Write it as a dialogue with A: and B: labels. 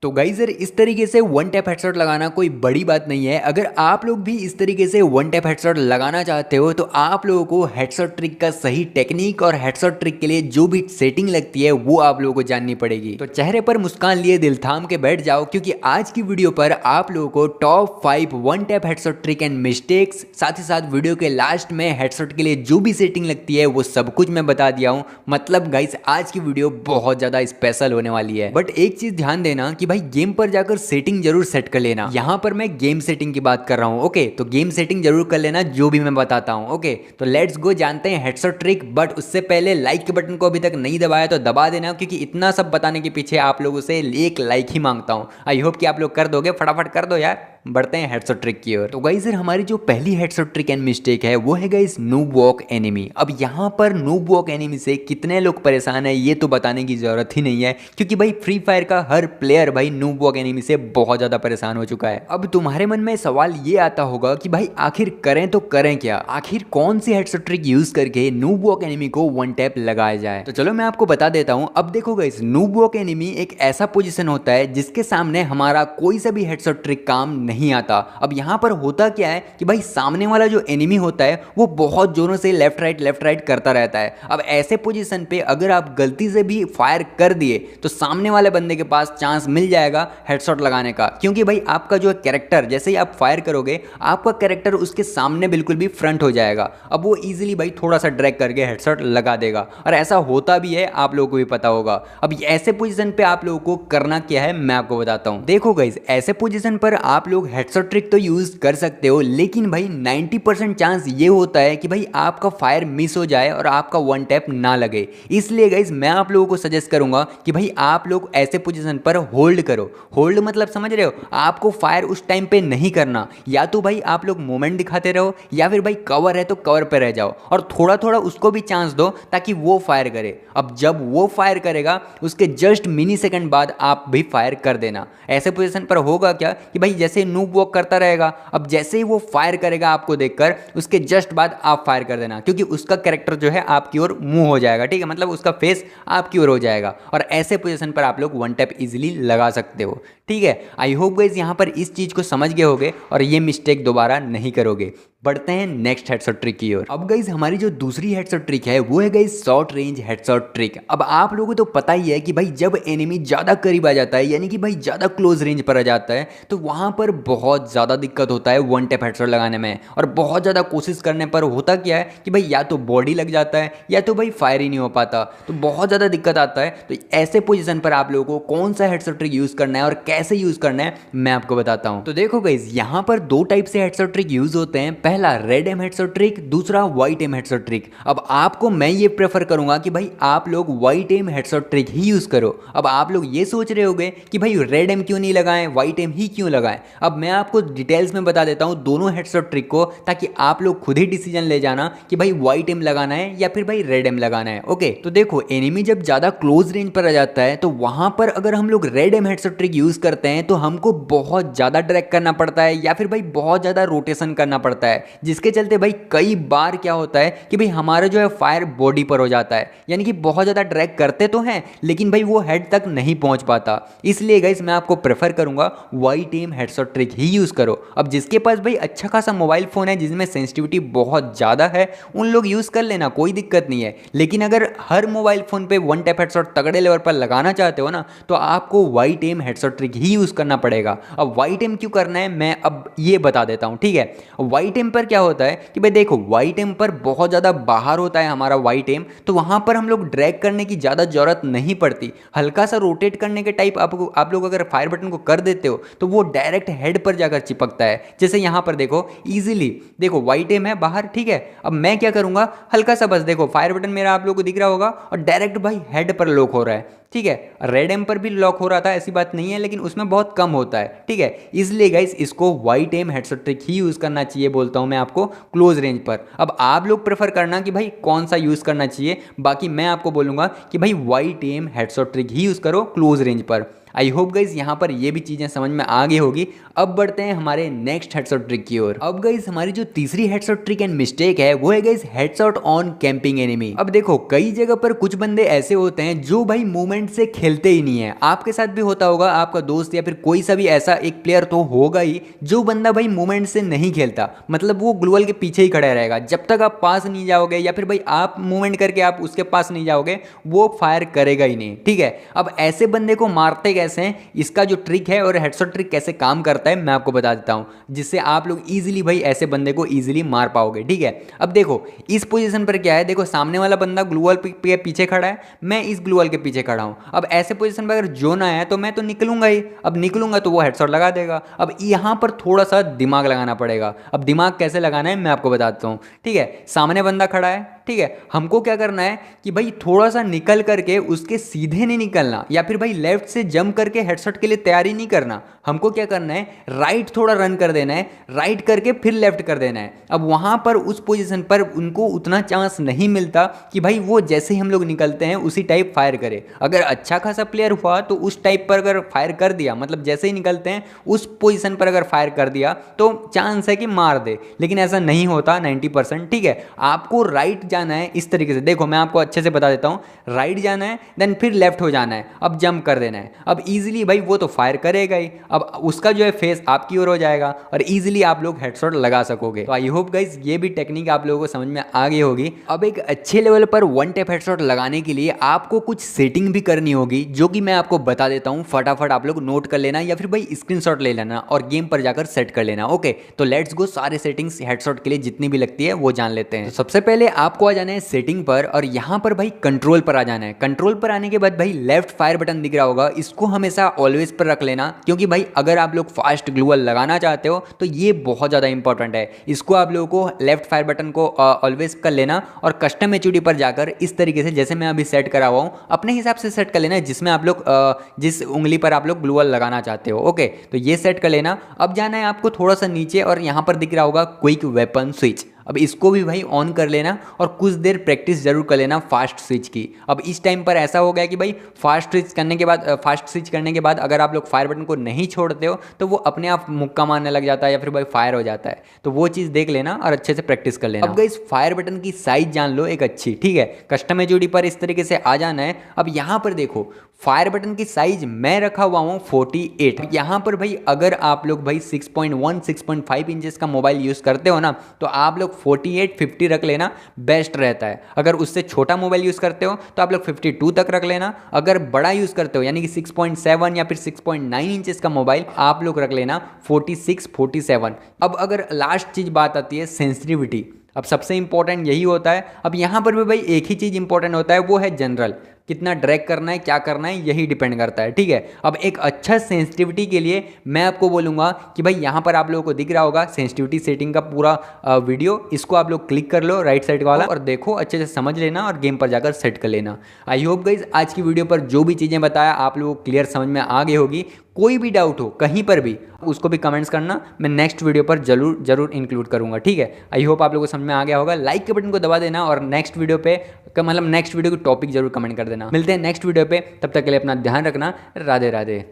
A: तो गाइस यार इस तरीके से वन टैप हेडशॉट लगाना कोई बड़ी बात नहीं है। अगर आप लोग भी इस तरीके से वन टैप हेडशॉट लगाना चाहते हो तो आप लोगों को हेडशॉट ट्रिक का सही टेक्निक और हेडशॉट ट्रिक के लिए जो भी सेटिंग लगती है वो आप लोगों को जाननी पड़ेगी। तो चेहरे पर मुस्कान लिए दिल थाम के बैठ जाओ, क्योंकि आज की वीडियो पर आप लोगों को top 5 one tap headshot trick and mistakes, साथ ही साथ वीडियो के लास्ट में हेडशॉट के लिए जो भी सेटिंग लगती है वो सब कुछ मैं बता दिया हूँ। मतलब गाइस आज की वीडियो बहुत ज्यादा स्पेशल होने वाली है। बट एक चीज ध्यान देना कि भाई गेम पर जाकर सेटिंग जरूर सेट कर लेना। यहाँ पर मैं गेम सेटिंग की बात कर रहा हूँ। ओके, तो गेम सेटिंग जरूर कर लेना जो भी मैं बताता हूँ। ओके, तो लेट्स गो, जानते हैं हेडशॉट ट्रिक। बट उससे पहले लाइक के बटन को अभी तक नहीं दबाया तो दबा देना, क्योंकि इतना सब बताने के पीछे आप लोगों से एक लाइक ही मांगता हूँ। आई होप कि आप लोग कर दोगे, फटाफट कर दो यार। बढ़ते हैं हेडशॉट ट्रिक की ओर। तो गाइस यार हमारी जो पहली हेडशॉट ट्रिक एंड मिस्टेक है वो है गाइस नूब वॉक एनिमी। अब यहाँ पर नूब वॉक एनिमी से कितने लोग परेशान है ये तो बताने की जरूरत ही नहीं है, क्योंकि भाई फ्री फायर का हर प्लेयर भाई नूब वॉक एनिमी से बहुत ज्यादा परेशान हो चुका है। अब तुम्हारे मन में सवाल ये आता होगा कि भाई आखिर करें तो करें क्या, आखिर कौन सी हेडशॉट ट्रिक यूज करके नूब वॉक एनिमी को वन टैप लगाया जाए। तो चलो मैं आपको बता देता हूँ। अब देखो गाइस, नूब वॉक एनिमी एक ऐसा पोजीशन होता है जिसके सामने हमारा कोई सा भी हेडशॉट ट्रिक काम नहीं आता। अब यहाँ पर होता क्या है कि भाई सामने वाला जो एनिमी होता है वो बहुत जोरों से लेफ्ट राइट करता रहता है। अब ऐसे पोजीशन पे अगर आप गलती से भी फायर कर दिए तो सामने वाले बंदे के पास चांस मिल जाएगा हेडशॉट लगाने का, क्योंकि भाई आपका जो कैरेक्टर जैसे ही आप फायर करोगे आपका कैरेक्टर उसके सामने बिल्कुल भी फ्रंट हो जाएगा। अब वो इजीली भाई थोड़ा सा ड्रैग करके हेडशॉट लगा देगा, और ऐसा होता भी है, आप लोगों को भी पता होगा। अब ऐसे पोजीशन पे आप लोगों को करना क्या है मैं आपको बताता हूं। देखो गाइस, ऐसे पोजीशन पर आप लोग हेडशॉट ट्रिक तो यूज कर सकते हो, लेकिन भाई 90% चांस ये होता है कि भाई आपका फायर मिस हो जाए और आपका वन टैप ना लगे। इसलिए गाइस मैं आप लोगों को सजेस्ट करूंगा कि भाई आप लोग ऐसे पोजीशन पर होल्ड करो। होल्ड मतलब समझ रहे हो, आपको फायर उस टाइम पे नहीं करना। या तो भाई आप लोग मोमेंट दिखाते रहो, या फिर भाई कवर है तो कवर पे रह जाओ और थोड़ा थोड़ा उसको भी चांस दो ताकि वो फायर करे। अब जब वो फायर करेगा उसके जस्ट मिनी सेकंड बाद आप भी फायर कर देना। ऐसे पोजीशन पर होगा क्या कि भाई जैसे नूब वॉक करता रहेगा, अब जैसे ही वो फायर करेगा आपको देखकर उसके जस्ट बाद आप फायर कर देना, क्योंकि उसका कैरेक्टर जो है आपकी ओर मूव हो जाएगा। ठीक है, मतलब उसका फेस आपकी ओर हो जाएगा, और ऐसे पोजीशन पर आप लोग वन टैप इजीली लगा सकते हो। ठीक है, आई होप गाइस यहाँ पर इस चीज को समझ गए होगे और ये मिस्टेक दोबारा नहीं करोगे। बढ़ते हैं नेक्स्ट हेडशॉट ट्रिक की ओर। अब गाइस हमारी जो दूसरी हेडशॉट ट्रिक है वो है guys short range headshot trick. अब आप लोगों को तो पता ही है कि भाई जब एनिमी ज्यादा करीब आ जाता है, यानी कि भाई ज्यादा क्लोज रेंज पर आ जाता है, तो वहां पर बहुत ज्यादा दिक्कत होता है वन टैप हेडशॉट लगाने में। और बहुत ज्यादा कोशिश करने पर होता क्या है कि भाई या तो बॉडी लग जाता है या तो भाई फायर ही नहीं हो पाता, तो बहुत ज्यादा दिक्कत आता है। तो ऐसे पोजीशन पर आप लोगों को कौन सा हेडशॉट ट्रिक यूज करना है और कैसे यूज करना है मैं आपको बताता हूं। तो देखो गाइस, यहाँ पर दो टाइप से हेडशॉट ट्रिक यूज होते हैं। पहला रेड एम हेडशॉट ट्रिक, दूसरा व्हाइट एम हेडशॉट ट्रिक। अब आपको मैं ये प्रेफर करूंगा कि भाई आप लोग व्हाइट एम हेडशॉट ट्रिक ही यूज करो। अब आप लोग ये सोच रहे होंगे कि भाई रेड एम क्यों नहीं लगाएं, व्हाइट एम ही क्यों लगाएं। अब मैं आपको डिटेल्स में बता देता हूं दोनों हेडशॉट ट्रिक को, ताकि आप लोग खुद ही डिसीजन ले जाना कि भाई व्हाइट एम लगाना है या फिर भाई रेड एम लगाना है। ओके, तो देखो एनिमी जब ज्यादा क्लोज रेंज पर आ जाता है तो वहां पर अगर हम लोग red aim headshot trick use करते हैं तो हमको बहुत ज्यादा ड्रैग करना पड़ता है, या फिर भाई बहुत ज्यादा रोटेशन करना पड़ता है, जिसके चलते भाई कई बार क्या होता है कि भाई हमारा जो है फायर बॉडी पर हो जाता है। यानी कि बहुत ज्यादा ड्रैग करते तो हैं लेकिन भाई वो हेड तक नहीं पहुंच पाता। इसलिए गाइस मैं आपको प्रेफर करूंगा व्हाइट एम हेडशॉट ट्रिक ही यूज करो। अब जिसके पास भाई अच्छा खासा मोबाइल फोन है जिसमें सेंसिटिविटी बहुत ज्यादा है, उन लोग यूज कर लेना, कोई दिक्कत नहीं है। लेकिन अगर हर मोबाइल फोन पे वन टैप हेडशॉट तगड़े लेवल पर लगाना चाहते हो ना, तो आपको व्हाइट एम हेडशॉट ट्रिक ही यूज करना पड़ेगा। अब व्हाइट एम क्यों करना है मैं अब ये बता देता हूं। ठीक है, व्हाइट एम पर क्या होता है कि भाई देखो व्हाइट एम पर बहुत ज़्यादा बाहर होता है हमारा व्हाइट एम, तो वहाँ पर हम लोग ड्रैग करने की ज़्यादा ज़रूरत नहीं पड़ती। हल्का सा रोटेट करने के टाइप आप लोग अगर फायर बटन को कर देते हो तो वो डायरेक्ट हेड पर जाकर चिपकता है। जैसे यहाँ पर देखो इजीली, देखो व्हाइट एम है बाहर। ठीक है, अब मैं क्या करूँगा, हल्का सा बस देखो फायर बटन मेरा आप लोग को दिख रहा होगा और डायरेक्ट भाई हेड पर लॉक हो रहा है। ठीक है, रेड एम पर भी लॉक हो रहा था, ऐसी बात नहीं है, लेकिन उसमें बहुत कम होता है। ठीक है, इसलिए गाइस इसको व्हाइट एम हेडशॉट ट्रिक ही यूज करना चाहिए बोलता हूं मैं आपको क्लोज रेंज पर। अब आप लोग प्रेफर करना कि भाई कौन सा यूज करना चाहिए, बाकी मैं आपको बोलूंगा कि भाई व्हाइट एम हेडशॉट ट्रिक ही यूज करो क्लोज रेंज पर। आई होप गाइज यहाँ पर ये भी चीज़ें समझ में आ गई होगी। अब बढ़ते हैं हमारे नेक्स्ट हेडशॉट ट्रिक की ओर। अब गाइज हमारी जो तीसरी हेडशॉट ट्रिक एंड मिस्टेक है वो है guys headshot on camping enemy. अब देखो कई जगह पर कुछ बंदे ऐसे होते हैं जो भाई मूवमेंट से खेलते ही नहीं है, आपके साथ भी होता होगा, आपका दोस्त या फिर कोई सा भी ऐसा एक प्लेयर तो होगा ही जो बंदा भाई मूवमेंट से नहीं खेलता, मतलब वो ग्लूवल के पीछे ही खड़ा रहेगा। जब तक आप पास नहीं जाओगे या फिर भाई आप मूवमेंट करके आप उसके पास नहीं जाओगे वो फायर करेगा ही नहीं, ठीक है। अब ऐसे बंदे को मारते कैसे हैं, इसका जो ट्रिक है और हेडशॉट ट्रिक कैसे काम करता है मैं आपको बता देता हूं, जिससे आप लोग इजीली भाई ऐसे बंदे को इजीली मार पाओगे, ठीक है। अब देखो इस पोजीशन पर क्या है, देखो सामने वाला बंदा ग्लूवल के पीछे खड़ा है, मैं इस ग्लूवल के पीछे खड़ा हूं। अब ऐसे पोजीशन पर अगर जोन आया है तो मैं तो निकलूंगा ही, अब निकलूंगा तो वो हेडशॉट लगा देगा। अब यहां पर थोड़ा सा दिमाग लगाना पड़ेगा। अब दिमाग कैसे लगाना है मैं आपको बताता हूं, ठीक है। सामने बंदा खड़ा है, ठीक है, हमको क्या करना है कि भाई थोड़ा सा निकल करके उसके सीधे नहीं निकलना या फिर भाई लेफ्ट से जंप करके हेडशॉट के लिए तैयारी नहीं करना। हमको क्या करना है, राइट थोड़ा रन कर देना है, राइट करके फिर लेफ्ट कर देना है। अब वहां पर उस पोजीशन पर उनको उतना चांस नहीं मिलता कि भाई वो जैसे ही हम लोग निकलते हैं उसी टाइप फायर करे। अगर अच्छा खासा प्लेयर हुआ तो उस टाइप पर अगर फायर कर दिया, मतलब जैसे ही निकलते हैं उस पोजीशन पर अगर फायर कर दिया तो चांस है कि मार दे, लेकिन ऐसा नहीं होता 90%, ठीक है। आपको राइट जाना है इस तरीके से, देखो मैं आपको अच्छे से बता देता हूं, राइट जाना है देन फिर लेफ्ट हो जाना है, अब जंप कर देना है। अब इजीली भाई वो तो फायर करेगा ही, अब उसका जो है फेस आपकी ओर हो जाएगा और इजीली आप लोग हेडशॉट लगा सकोगे। तो आई होप गाइस ये भी टेक्निक आप लोगों को समझ में आ गई होगी। अब एक अच्छे लेवल पर वन टैप हेडशॉट लगाने के लिए आपको कुछ सेटिंग भी करनी होगी जो कि मैं आपको बता देता हूं, फटाफट आप लोग नोट कर लेना या फिर भाई स्क्रीनशॉट ले लेना और गेम पर जाकर सेट कर लेना। ओके तो लेट्स गो, सारे सेटिंग्स हेडशॉट के लिए जितनी भी लगती है वो जान लेते हैं। तो सबसे पहले आपको आ जाना है सेटिंग पर और यहां पर भाई कंट्रोल पर आ जाना है। कंट्रोल पर आने के बाद भाई लेफ्ट फायर बटन दिख रहा होगा, इसको हमेशा ऑलवेज पर रख लेना, क्योंकि भाई अगर आप लोग फास्ट ग्लूवल लगाना चाहते हो तो ये बहुत ज़्यादा इंपॉर्टेंट है। इसको आप लोगों को लेफ्ट फायर बटन को ऑलवेज कर लेना और कस्टम एचयूडी पर जाकर इस तरीके से जैसे मैं अभी सेट करा हुआ हूँ अपने हिसाब से सेट कर लेना, जिसमें आप लोग जिस उंगली पर आप लोग ग्लूवल लगाना चाहते हो। ओके तो ये सेट कर लेना। अब जाना है आपको थोड़ा सा नीचे और यहाँ पर दिख रहा होगा क्विक वेपन स्विच, अब इसको भी भाई ऑन कर लेना और कुछ देर प्रैक्टिस जरूर कर लेना फास्ट स्विच की। अब इस टाइम पर ऐसा हो गया कि भाई फास्ट स्विच करने के बाद अगर आप लोग फायर बटन को नहीं छोड़ते हो तो वो अपने आप मुक्का मारने लग जाता है या फिर भाई फायर हो जाता है, तो वो चीज़ देख लेना और अच्छे से प्रैक्टिस कर लेना। अब गाइस फायर बटन की साइज जान लो एक अच्छी, ठीक है। कस्टम एचयूडी पर इस तरीके से आ जाना है। अब यहाँ पर देखो फायर बटन की साइज मैं रखा हुआ हूँ 48। यहाँ पर भाई अगर आप लोग भाई 6.1 6.5 इंचेस का मोबाइल यूज़ करते हो ना तो आप लोग 48 50 रख लेना बेस्ट रहता है। अगर उससे छोटा मोबाइल यूज़ करते हो तो आप लोग 52 तक रख लेना। अगर बड़ा यूज़ करते हो यानी कि 6.7 या फिर 6.9 इंचेस का मोबाइल आप लोग रख लेना 46 47। अब अगर लास्ट चीज़ बात आती है सेंसिटिविटी, अब सबसे इंपॉर्टेंट यही होता है। अब यहाँ पर भी भाई एक ही चीज़ इंपॉर्टेंट होता है, वो है जनरल, कितना ड्रैग करना है क्या करना है यही डिपेंड करता है, ठीक है। अब एक अच्छा सेंसिटिविटी के लिए मैं आपको बोलूँगा कि भाई यहाँ पर आप लोगों को दिख रहा होगा सेंसिटिविटी सेटिंग का पूरा वीडियो, इसको आप लोग क्लिक कर लो राइट साइड वाला और देखो अच्छे से समझ लेना और गेम पर जाकर सेट कर लेना। आई होप गाइज आज की वीडियो पर जो भी चीज़ें बताया आप लोगों को क्लियर समझ में आ गई होगी। कोई भी डाउट हो कहीं पर भी उसको भी कमेंट्स करना, मैं नेक्स्ट वीडियो पर जरूर इंक्लूड करूंगा, ठीक है। आई होप आप लोगों को समझ में आ गया होगा। लाइक के बटन को दबा देना और नेक्स्ट वीडियो पे मतलब नेक्स्ट वीडियो की टॉपिक जरूर कमेंट कर देना। मिलते हैं नेक्स्ट वीडियो पे, तब तक के लिए अपना ध्यान रखना। राधे राधे।